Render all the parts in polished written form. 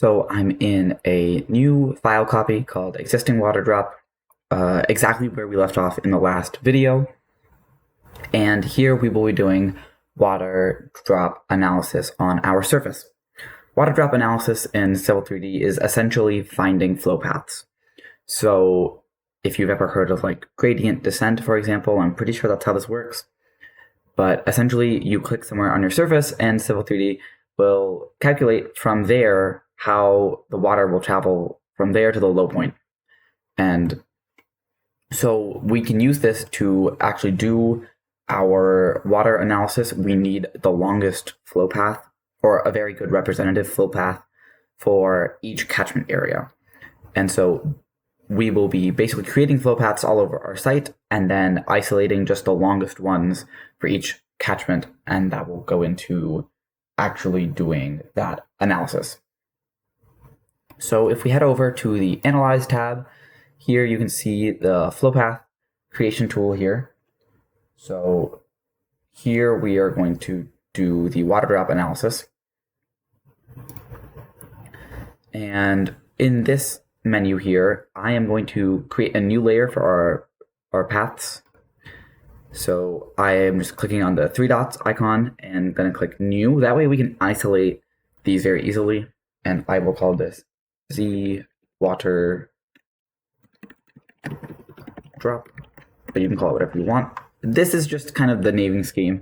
So I'm in a new file copy called existing Waterdrop, exactly where we left off in the last video. And here we will be doing water drop analysis on our surface. Water drop analysis in Civil 3D is essentially finding flow paths. So if you've ever heard of like gradient descent, for example, I'm pretty sure that's how this works. But essentially you click somewhere on your surface and Civil 3D will calculate from there how the water will travel from there to the low point. And so we can use this to actually do our water analysis. We need the longest flow path, or a very good representative flow path for each catchment area. And so we will be basically creating flow paths all over our site and then isolating just the longest ones for each catchment, and that will go into actually doing that analysis. So if we head over to the Analyze tab, here you can see the flow path creation tool here. So here we are going to do the water drop analysis. And in this menu here, I am going to create a new layer for our paths. So I am just clicking on the 3 dots icon and going to click new. That way we can isolate these very easily. And I will call this Z water drop, but you can call it whatever you want. This is just kind of the naming scheme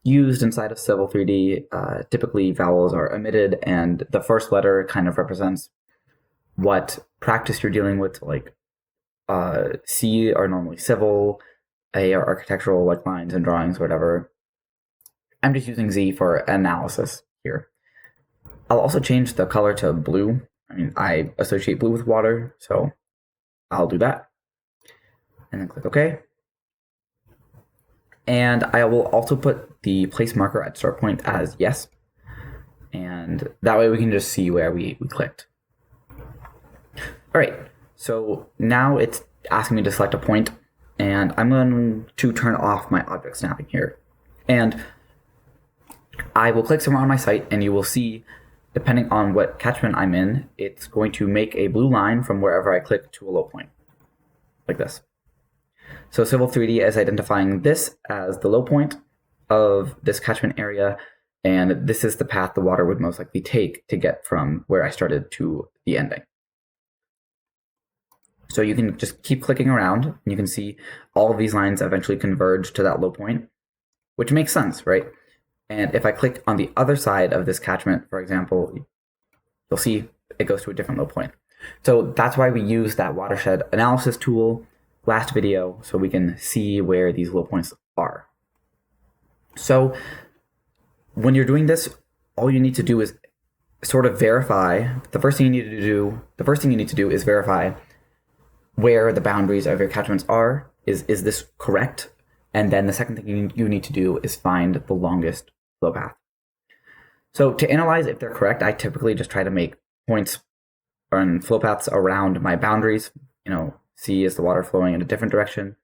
used inside of Civil 3D. Typically vowels are omitted and the first letter kind of represents what practice you're dealing with. Like C are normally civil, A are architectural, like lines and drawings, whatever. I'm just using Z for analysis here. I'll also change the color to blue. I mean, I associate blue with water, so I'll do that. And then click OK. And I will also put the place marker at start point as yes. And that way we can just see where we clicked. All right, so now it's asking me to select a point, and I'm going to turn off my object snapping here. And I will click somewhere on my site, and you will see, depending on what catchment I'm in, it's going to make a blue line from wherever I click to a low point, like this. So Civil 3D is identifying this as the low point of this catchment area, and this is the path the water would most likely take to get from where I started to the ending. So you can just keep clicking around, and you can see all of these lines eventually converge to that low point, which makes sense, right? And if I click on the other side of this catchment, for example, you'll see it goes to a different low point. So that's why we use that watershed analysis tool last video, so we can see where these low points are. So when you're doing this, all you need to do is sort of verify. The first thing you need to do is verify where the boundaries of your catchments are. Is this correct? And then the second thing you need to do is find the longest flow path. So to analyze if they're correct, I typically just try to make points and flow paths around my boundaries. You know, see is the water flowing in a different direction.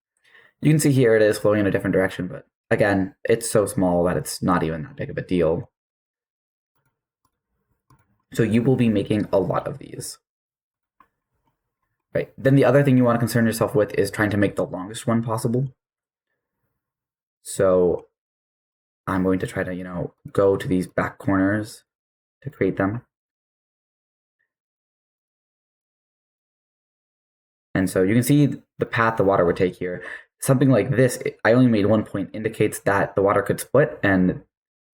You can see here it is flowing in a different direction, but again, it's so small that it's not even that big of a deal. So you will be making a lot of these. Right. Then the other thing you want to concern yourself with is trying to make the longest one possible. So I'm going to try to, go to these back corners to create them. And so you can see the path the water would take here. Something like this, I only made 1 point, indicates that the water could split. And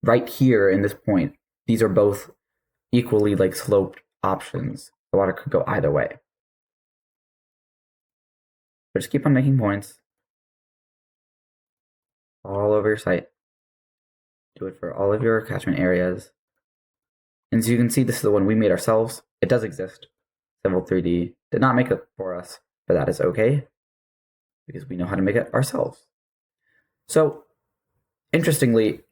right here in this point, these are both equally sloped options. The water could go either way. But just keep on making points all over your site. Do it for all of your catchment areas. And so you can see this is the one we made ourselves. It does exist. Civil 3D did not make it for us, but that is okay because we know how to make it ourselves. So interestingly,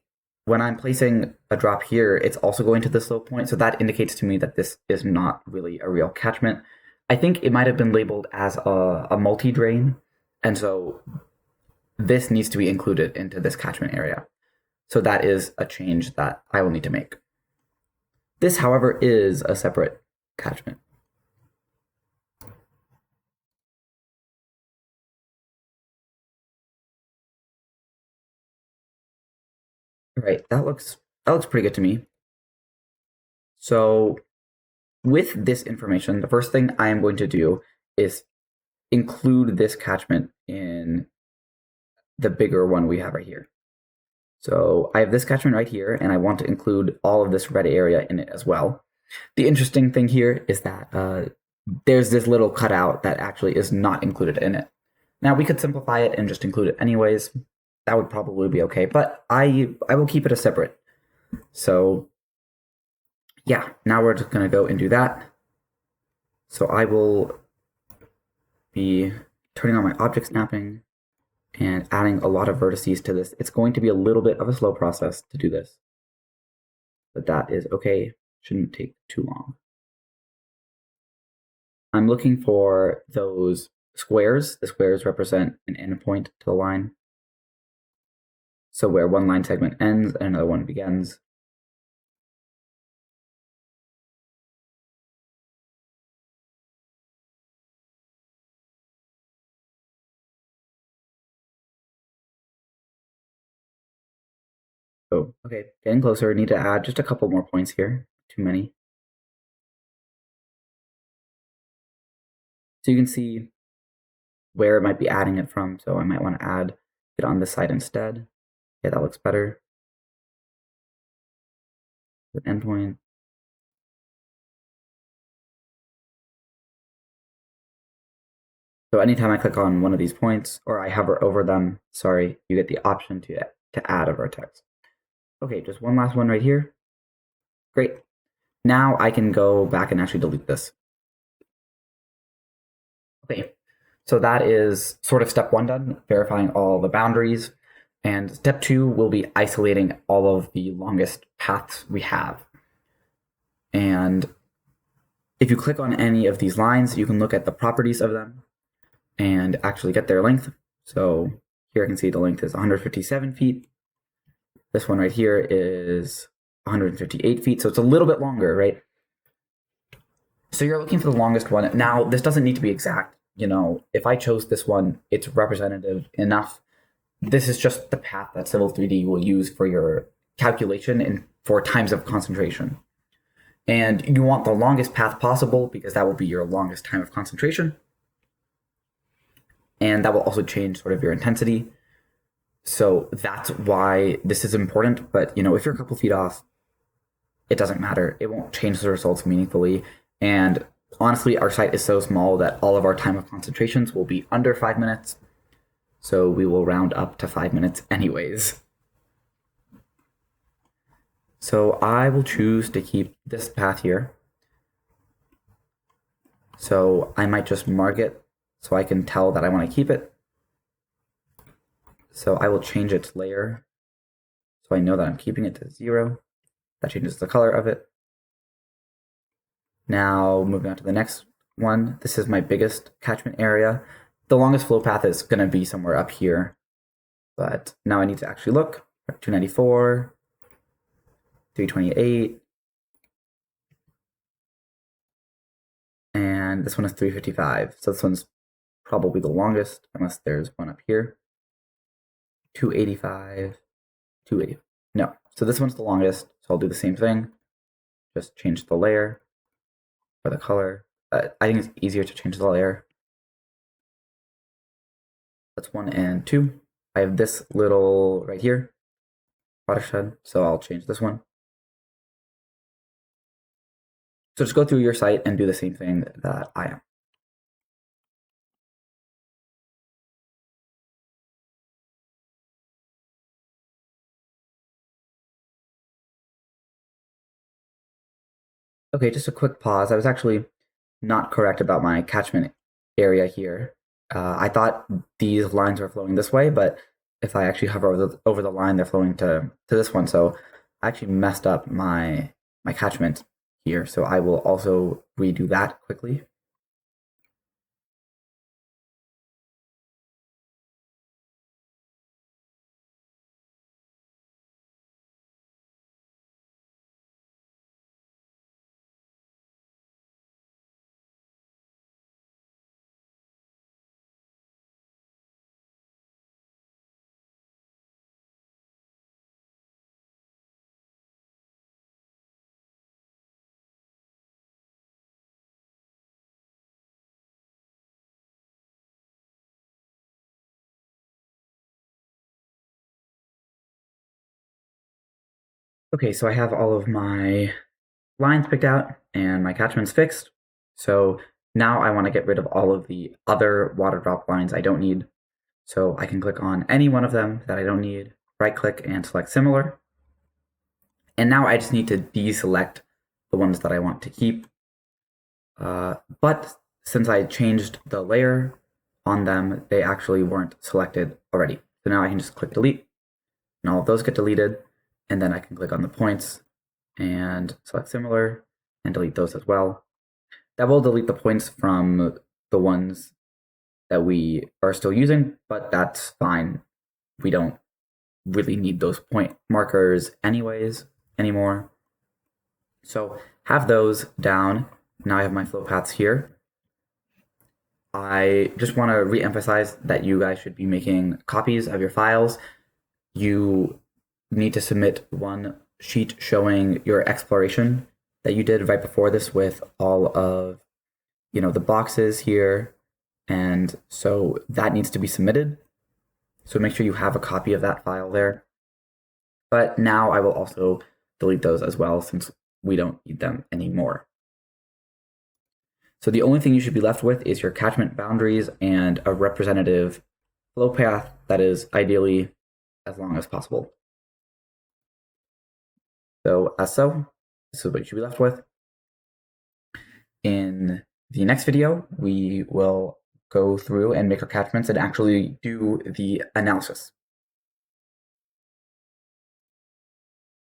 when I'm placing a drop here, it's also going to this low point. So that indicates to me that this is not really a real catchment. I think it might have been labeled as a multi-drain. And so this needs to be included into this catchment area. So that is a change that I will need to make. This, however, is a separate catchment. All right, that looks pretty good to me. So with this information, the first thing I am going to do is include this catchment in the bigger one we have right here. So I have this catchment right here, and I want to include all of this red area in it as well. The interesting thing here is that there's this little cutout that actually is not included in it. Now we could simplify it and just include it anyways. That would probably be okay, but I will keep it a separate. So yeah, now we're just gonna go and do that. So I will be turning on my object snapping and adding a lot of vertices to this. It's going to be a little bit of a slow process to do this, but that is okay. Shouldn't take too long. I'm looking for those squares. The squares represent an endpoint to the line. So where one line segment ends and another one begins. Oh, okay, getting closer. Need to add just a couple more points here. Too many. So you can see where it might be adding it from. So I might want to add it on this side instead. Yeah, that looks better. With endpoint. So anytime I click on one of these points or I hover over them, sorry, you get the option to add a vertex. Okay, just one last one right here. Great. Now I can go back and actually delete this. Okay, so that is sort of step one done, verifying all the boundaries. And step two will be isolating all of the longest paths we have. And if you click on any of these lines, you can look at the properties of them and actually get their length. So here I can see the length is 157 feet. This one right here is 158 feet. So it's a little bit longer, right? So you're looking for the longest one. Now, this doesn't need to be exact. You know, if I chose this one, it's representative enough. This is just the path that Civil 3D will use for your calculation and for times of concentration. And you want the longest path possible because that will be your longest time of concentration. And that will also change sort of your intensity. So that's why this is important. But, you know, if you're a couple feet off, it doesn't matter. It won't change the results meaningfully. And honestly, our site is so small that all of our time of concentrations will be under 5 minutes. So we will round up to 5 minutes anyways. So I will choose to keep this path here. So I might just mark it so I can tell that I want to keep it. So I will change its layer so I know that I'm keeping it to 0. That changes the color of it. Now moving on to the next one. This is my biggest catchment area. The longest flow path is going to be somewhere up here. But now I need to actually look. 294, 328, and this one is 355. So this one's probably the longest, unless there's one up here. 285, 280. No, so this one's the longest, so I'll do the same thing. Just change the layer for the color. I think it's easier to change the layer. That's 1 and 2. I have this little right here, watershed, so I'll change this one. So just go through your site and do the same thing that I am. Okay, just a quick pause. I was actually not correct about my catchment area here. I thought these lines were flowing this way, but if I actually hover over the line, they're flowing to this one. So I actually messed up my catchment here. So I will also redo that quickly. Okay, so I have all of my lines picked out and my catchments fixed. So now I want to get rid of all of the other water drop lines I don't need. So I can click on any one of them that I don't need, right click and select similar. And now I just need to deselect the ones that I want to keep. But since I changed the layer on them, they actually weren't selected already. So now I can just click delete and all of those get deleted. And then I can click on the points and select similar and delete those as well. That will delete the points from the ones that we are still using, but that's fine. We don't really need those point markers anyways anymore. So have those down. Now I have my flow paths here. I just want to re-emphasize that you guys should be making copies of your files. You need to submit one sheet showing your exploration that you did right before this with all of, the boxes here. And so that needs to be submitted. So make sure you have a copy of that file there. But now I will also delete those as well since we don't need them anymore. So the only thing you should be left with is your catchment boundaries and a representative flow path that is ideally as long as possible. So this is what you should be left with. In the next video, we will go through and make our catchments and actually do the analysis.